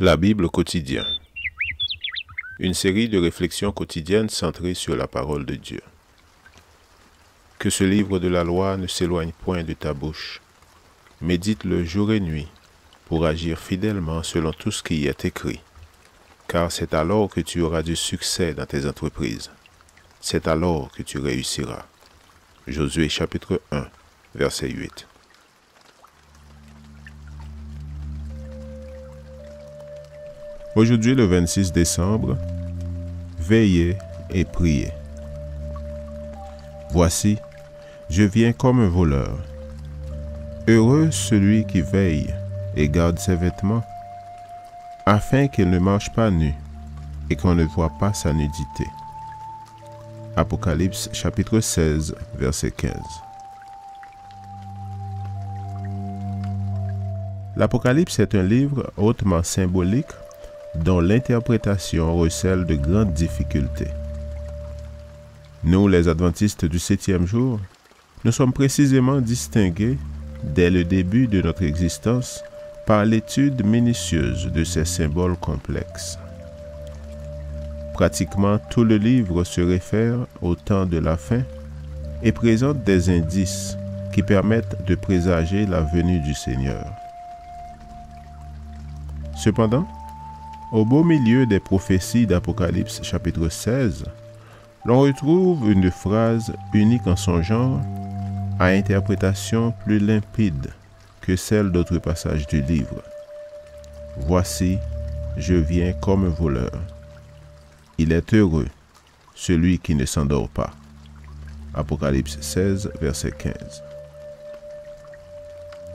La Bible quotidien. Une série de réflexions quotidiennes centrées sur la parole de Dieu. Que ce livre de la loi ne s'éloigne point de ta bouche. Médite-le jour et nuit, pour agir fidèlement selon tout ce qui y est écrit. Car c'est alors que tu auras du succès dans tes entreprises. C'est alors que tu réussiras. Josué chapitre 1, verset 8. Aujourd'hui, le 26 décembre, veillez et priez. Voici, je viens comme un voleur. Heureux celui qui veille et garde ses vêtements, afin qu'il ne marche pas nu et qu'on ne voie pas sa nudité. Apocalypse chapitre 16, verset 15. L'Apocalypse est un livre hautement symbolique dont l'interprétation recèle de grandes difficultés. Nous, les adventistes du 7e jour, nous sommes précisément distingués, dès le début de notre existence, par l'étude minutieuse de ces symboles complexes. Pratiquement tout le livre se réfère au temps de la fin et présente des indices qui permettent de présager la venue du Seigneur. Cependant, au beau milieu des prophéties d'Apocalypse chapitre 16, l'on retrouve une phrase unique en son genre, à interprétation plus limpide que celle d'autres passages du livre. Voici, je viens comme un voleur. Il est heureux, celui qui ne s'endort pas. Apocalypse 16, verset 15.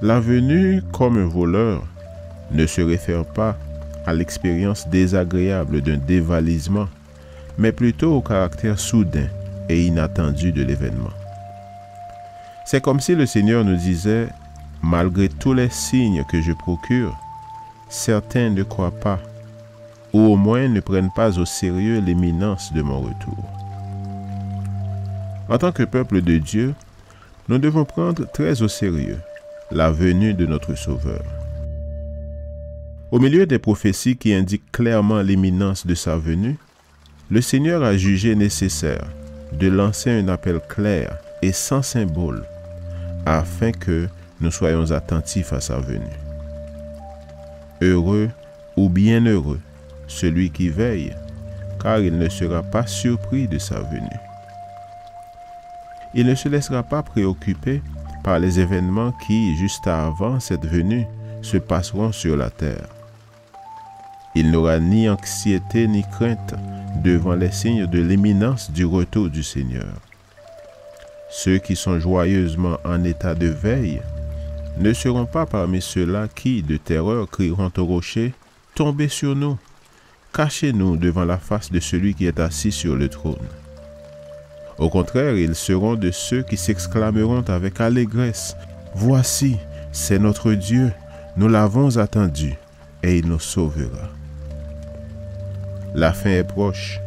La venue comme un voleur ne se réfère pas à l'expérience désagréable d'un dévalisement, mais plutôt au caractère soudain et inattendu de l'événement. C'est comme si le Seigneur nous disait, malgré tous les signes que je procure, certains ne croient pas, ou au moins ne prennent pas au sérieux l'imminence de mon retour. En tant que peuple de Dieu, nous devons prendre très au sérieux la venue de notre Sauveur. Au milieu des prophéties qui indiquent clairement l'imminence de sa venue, le Seigneur a jugé nécessaire de lancer un appel clair et sans symbole afin que nous soyons attentifs à sa venue. Heureux ou bienheureux celui qui veille, car il ne sera pas surpris de sa venue. Il ne se laissera pas préoccuper par les événements qui, juste avant cette venue, se passeront sur la terre. Il n'aura ni anxiété ni crainte devant les signes de l'imminence du retour du Seigneur. Ceux qui sont joyeusement en état de veille ne seront pas parmi ceux-là qui, de terreur, crieront au rocher, « Tombez sur nous, cachez-nous devant la face de celui qui est assis sur le trône. » Au contraire, ils seront de ceux qui s'exclameront avec allégresse, « Voici, c'est notre Dieu, nous l'avons attendu, et il nous sauvera. » La fin est proche.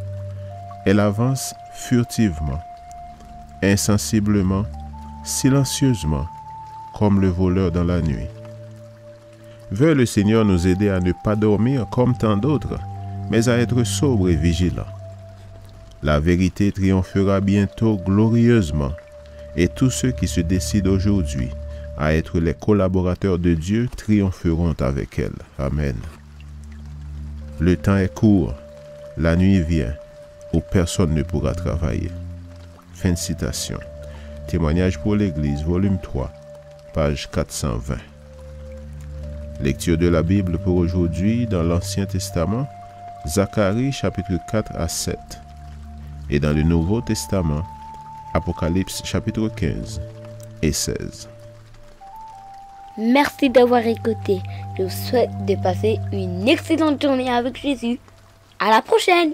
Elle avance furtivement, insensiblement, silencieusement, comme le voleur dans la nuit. Veuille le Seigneur nous aider à ne pas dormir comme tant d'autres, mais à être sobres et vigilants. La vérité triomphera bientôt glorieusement, et tous ceux qui se décident aujourd'hui à être les collaborateurs de Dieu triompheront avec elle. Amen. Le temps est court. La nuit vient où personne ne pourra travailler. Fin de citation. Témoignage pour l'Église, volume 3, page 420. Lecture de la Bible pour aujourd'hui dans l'Ancien Testament, Zacharie chapitre 4 à 7. Et dans le Nouveau Testament, Apocalypse chapitre 15 et 16. Merci d'avoir écouté. Je vous souhaite de passer une excellente journée avec Jésus. À la prochaine!